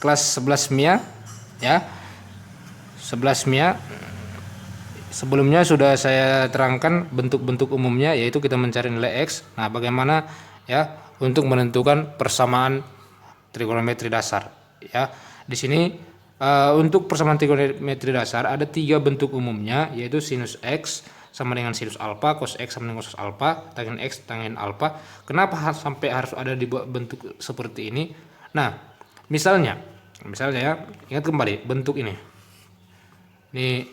kelas 11 MIA ya. 11 MIA sebelumnya sudah saya terangkan bentuk-bentuk umumnya, yaitu kita mencari nilai X. Nah, bagaimana ya untuk menentukan persamaan trigonometri dasar ya. Di sini untuk persamaan trigonometri dasar ada 3 bentuk umumnya, yaitu sinus X sama dengan sinus alfa, cos X sama dengan cos alfa, tangen X, tangen alfa. Kenapa sampai harus ada di bentuk seperti ini? Nah, misalnya ya, ingat kembali bentuk ini. Ini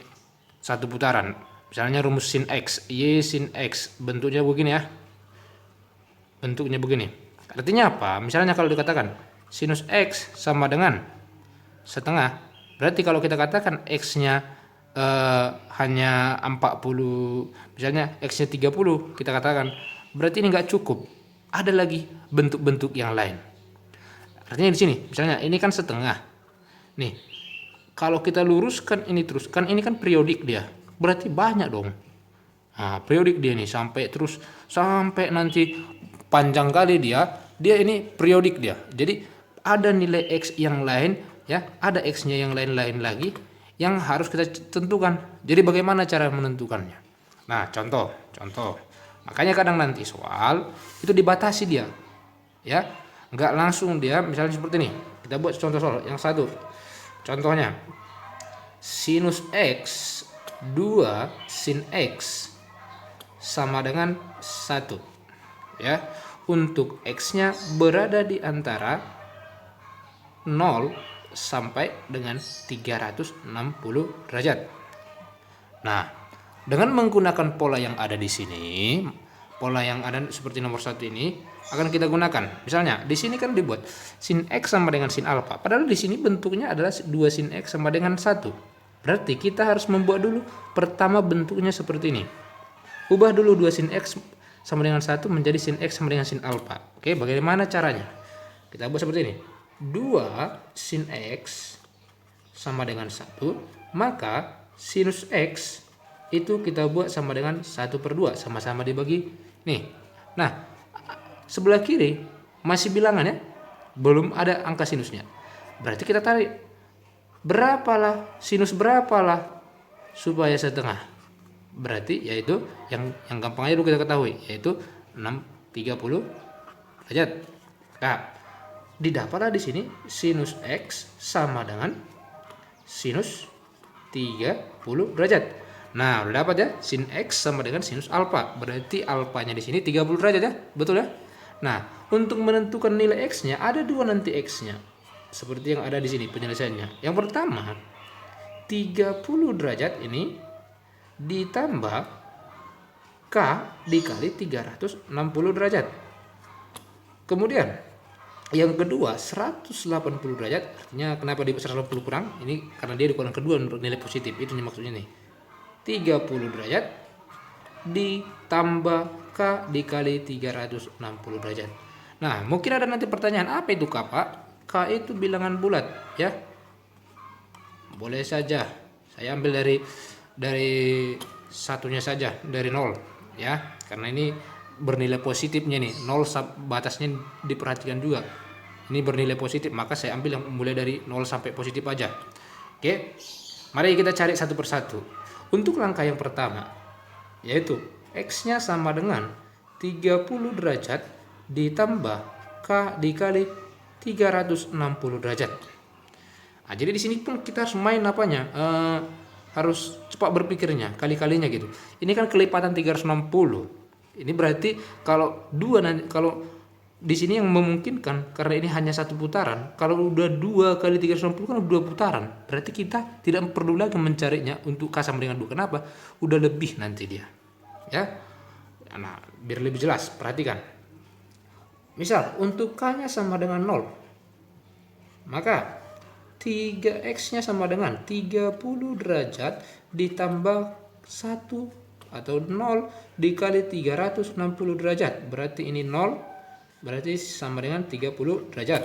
satu putaran. Misalnya rumus sin X, Y sin X, bentuknya begini ya. Bentuknya begini. Artinya apa? Misalnya kalau dikatakan sinus X sama dengan setengah, berarti kalau kita katakan X-nya hanya 40, misalnya X-nya 30, kita katakan berarti ini nggak cukup, ada lagi bentuk-bentuk yang lain. Artinya di sini misalnya ini kan setengah nih, kalau kita luruskan ini terus, kan ini kan periodik dia, berarti banyak dong. Nah, periodik dia nih sampai nanti panjang kali dia ini periodik dia. Jadi ada nilai X yang lain ya, ada X-nya yang lain-lain lagi yang harus kita tentukan. Jadi bagaimana cara menentukannya? Nah, contoh. Makanya kadang nanti soal itu dibatasi dia, ya, nggak langsung dia. Misalnya seperti ini, kita buat contoh soal yang satu. Contohnya, sinus X 2 sin X sama dengan 1, ya. Untuk X-nya berada di antara 0 sampai dengan 360 derajat. Nah, dengan menggunakan pola yang ada di sini, pola yang ada seperti nomor 1 ini akan kita gunakan. Misalnya di sini kan dibuat sin X sama dengan sin alfa, padahal di sini bentuknya adalah 2 sin X sama dengan 1. Berarti kita harus membuat dulu pertama bentuknya seperti ini. Ubah dulu 2 sin X sama dengan 1 menjadi sin X sama dengan sin alfa. Oke, bagaimana caranya? Kita buat seperti ini. 2 sin X sama dengan 1, maka sinus X itu kita buat sama dengan 1/2, sama-sama dibagi nih. Nah, sebelah kiri masih bilangan ya, belum ada angka sinusnya. Berarti kita tarik berapalah sinus berapalah supaya setengah. Berarti yaitu yang gampang aja dulu kita ketahui, yaitu 630 derajat. Nah, didapatlah di sini sinus X sama dengan sinus 30 derajat. Nah, udah dapat ya, sin X sama dengan sinus alfa. Berarti alfanya di sini 30 derajat ya, betul ya? Nah, untuk menentukan nilai X-nya ada 2 nanti X-nya. Seperti yang ada di sini penyelesaiannya. Yang pertama, 30 derajat ini ditambah K dikali 360 derajat. Kemudian yang kedua 180 derajat, artinya kenapa di 180 kurang? Ini karena dia di kolom kedua menurut nilai positif, itu maksudnya nih. 30 derajat ditambah K dikali 360 derajat. Nah, mungkin ada nanti pertanyaan, apa itu K, Pak? K itu bilangan bulat ya. Boleh saja saya ambil dari satunya saja, dari 0 ya. Karena ini bernilai positifnya nih, 0 batasnya diperhatikan juga. Ini bernilai positif, maka saya ambil yang mulai dari 0 sampai positif aja. Oke, mari kita cari satu persatu. Untuk langkah yang pertama, yaitu X-nya sama dengan 30 derajat ditambah K dikali 360 derajat. Nah, jadi di sini pun kita harus main apanya? Harus cepat berpikirnya, kali-kalinya gitu. Ini kan kelipatan 360. Ini berarti kalau di sini yang memungkinkan, karena ini hanya satu putaran. Kalau udah 2 kali 360 kan 2 putaran. Berarti kita tidak perlu lagi mencarinya untuk K sama dengan 2. Kenapa? Udah lebih nanti dia. Ya. Nah, biar lebih jelas, perhatikan. Misal untuk K-nya sama dengan 0. Maka 3X-nya sama dengan 30 derajat ditambah 1 atau 0 dikali 360 derajat. Berarti ini 0, berarti sama dengan 30 derajat.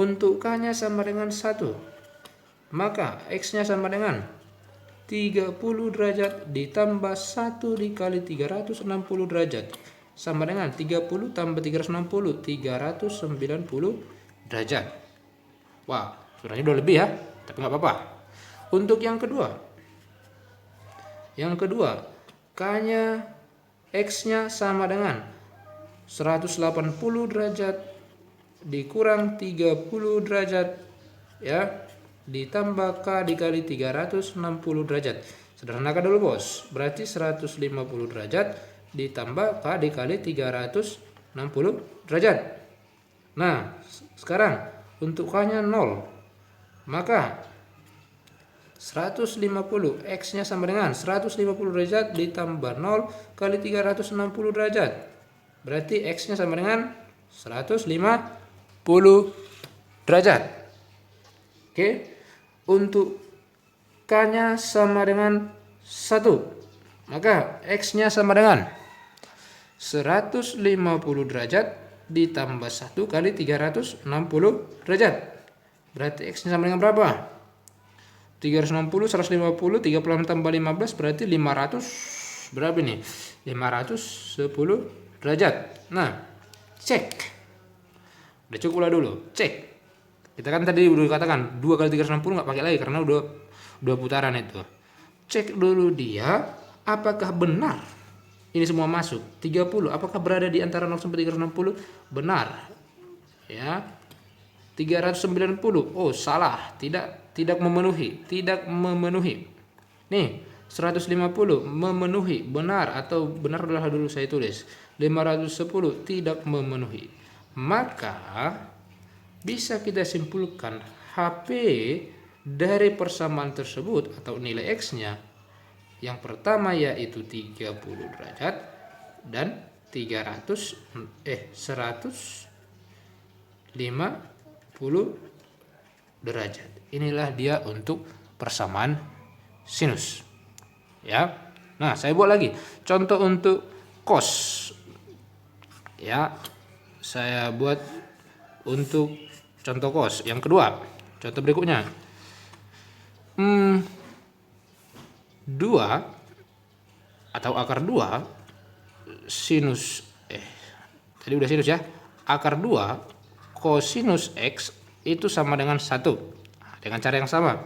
Untuk K-nya sama dengan 1, maka X-nya sama dengan 30 derajat ditambah 1 dikali 360 derajat. Sama dengan 30 tambah 360, 390 derajat. Wah, sebenarnya udah lebih ya, tapi nggak apa-apa. Untuk yang kedua, K-nya X-nya sama dengan 180 derajat dikurang 30 derajat ya, ditambah K dikali 360 derajat. Sederhanakan dulu bos, berarti 150 derajat ditambah K dikali 360 derajat. Nah sekarang untuk K nya 0, maka 150 X nya sama dengan 150 derajat ditambah 0 kali 360 derajat, berarti X nya sama dengan 150 derajat. Oke, untuk K nya sama dengan 1, maka X nya sama dengan 150 derajat ditambah 1 kali 360 derajat, berarti X nya sama dengan berapa? 360, 150, 36 tambah 15 berarti 500, berapa nih? 510 derajat. Nah, cek. Udah cukup lah dulu, cek. Kita kan tadi udah katakan 2 kali 360 nggak pakai lagi karena udah putaran itu. Cek dulu dia apakah benar ini semua masuk. 30 apakah berada di antara 0 sampai 360? Benar. Ya. 390. Oh, salah. Tidak memenuhi. Nih, 150 memenuhi. Benar atau benar adalah dulu saya tulis. 510 tidak memenuhi. Maka bisa kita simpulkan HP dari persamaan tersebut atau nilai X-nya yang pertama yaitu 30 derajat dan 150 derajat. Inilah dia untuk persamaan sinus. Ya. Nah, saya buat lagi contoh untuk cos. Ya. Saya buat untuk contoh cos yang kedua. Contoh berikutnya. 2 atau akar 2 sinus tadi udah sinus ya. Akar 2 kosinus X itu sama dengan 1. Dengan cara yang sama.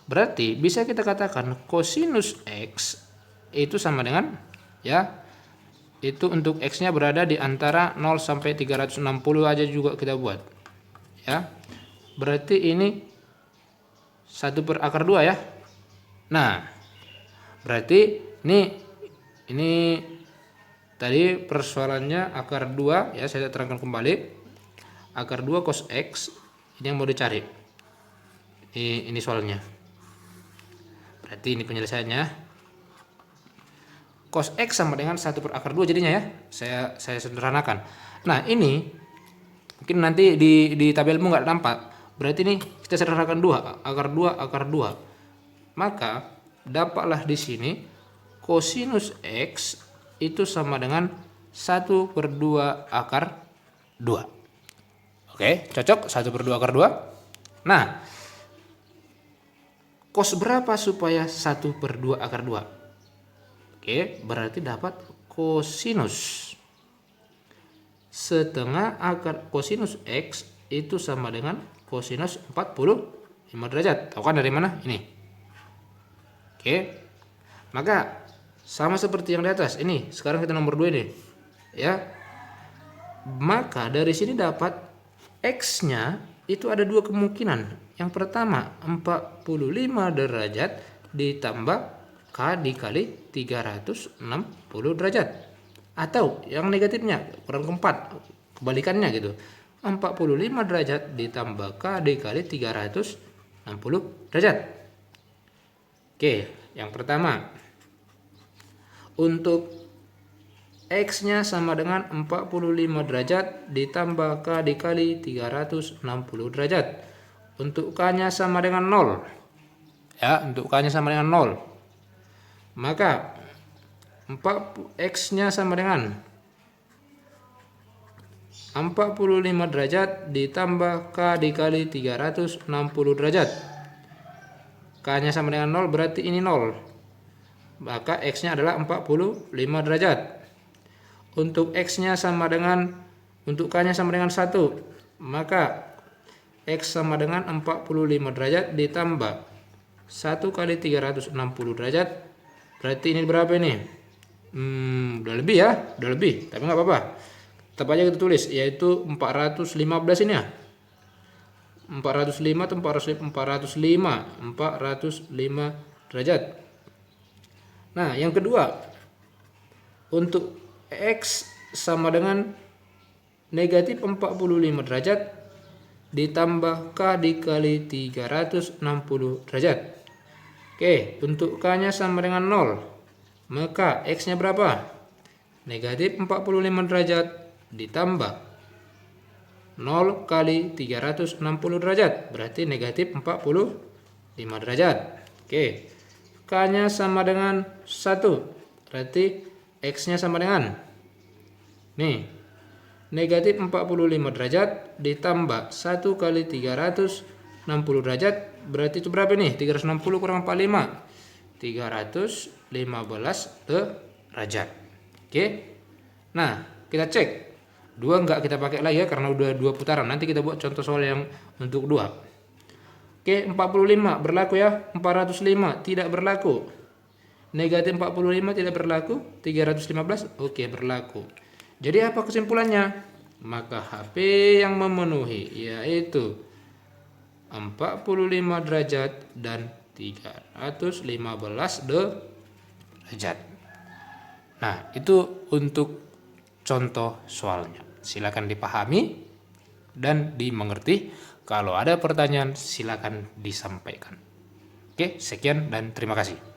Berarti bisa kita katakan kosinus X itu sama dengan ya, itu untuk X-nya berada di antara 0 sampai 360 aja juga kita buat. Ya. Berarti ini 1 per akar 2 ya. Nah, berarti ini tadi persoalannya akar 2 ya, saya terangkan kembali. Akar 2 cos X ini yang mau dicari. Ini soalnya. Berarti ini penyelesaiannya. Cos X sama dengan 1 per akar 2 jadinya ya. Saya sederhanakan. Nah, ini mungkin nanti di tabelmu nggak nampak. Berarti ini kita sederhanakan 2, akar 2, akar 2. Maka dapatlah di sini kosinus X itu sama dengan 1 per 2 akar 2. Oke, cocok 1 per 2 akar 2. Nah, cos berapa supaya 1 per 2 akar 2? Oke, berarti dapat kosinus setengah akar kosinus X itu sama dengan kosinus 45 derajat. Tahu kan dari mana? Ini. Oke. Maka sama seperti yang di atas. Ini, sekarang kita nomor 2 ini. Ya. Maka dari sini dapat X-nya itu ada 2 kemungkinan. Yang pertama 45 derajat ditambah K dikali 360 derajat. Atau yang negatifnya kurang keempat, kebalikannya gitu. 45 derajat ditambah K dikali 360 derajat. Oke, yang pertama. Untuk X-nya sama dengan 45 derajat ditambah K dikali 360 derajat. Untuk K-nya sama dengan 0. Ya, untuk K-nya sama dengan 0. Maka X-nya sama dengan 45 derajat ditambah K dikali 360 derajat. K-nya sama dengan 0 berarti ini 0. Maka X-nya adalah 45 derajat. Untuk X-nya sama dengan, untuk K-nya sama dengan 1, maka X sama dengan 45 derajat ditambah 1 kali 360 derajat. Berarti ini berapa ini? Udah lebih ya, udah lebih, tapi nggak apa-apa. Tetap aja kita tulis, yaitu 415 ini ya. 405 atau 405 derajat. Nah, yang kedua, untuk X sama dengan negatif 45 derajat ditambah K dikali 360 derajat. Oke, untuk K-nya sama dengan 0. Maka X-nya berapa? Negatif 45 derajat ditambah 0 kali 360 derajat. Berarti negatif 45 derajat. Oke. K-nya sama dengan 1. Berarti X-nya sama dengan nih, negatif 45 derajat ditambah 1 kali 360 derajat. Berarti itu berapa nih? 360 kurang 45. 315 derajat. Oke. Nah, kita cek. 2 enggak kita pakai lagi ya, karena udah 2 putaran. Nanti kita buat contoh soal yang untuk 2. Oke, 45 berlaku ya. 405 tidak berlaku. Negatif 45 tidak berlaku. 315 oke berlaku. Jadi apa kesimpulannya? Maka HP yang memenuhi yaitu 45 derajat dan 315 derajat. Nah, itu untuk contoh soalnya. Silakan dipahami dan dimengerti. Kalau ada pertanyaan silakan disampaikan. Oke, sekian dan terima kasih.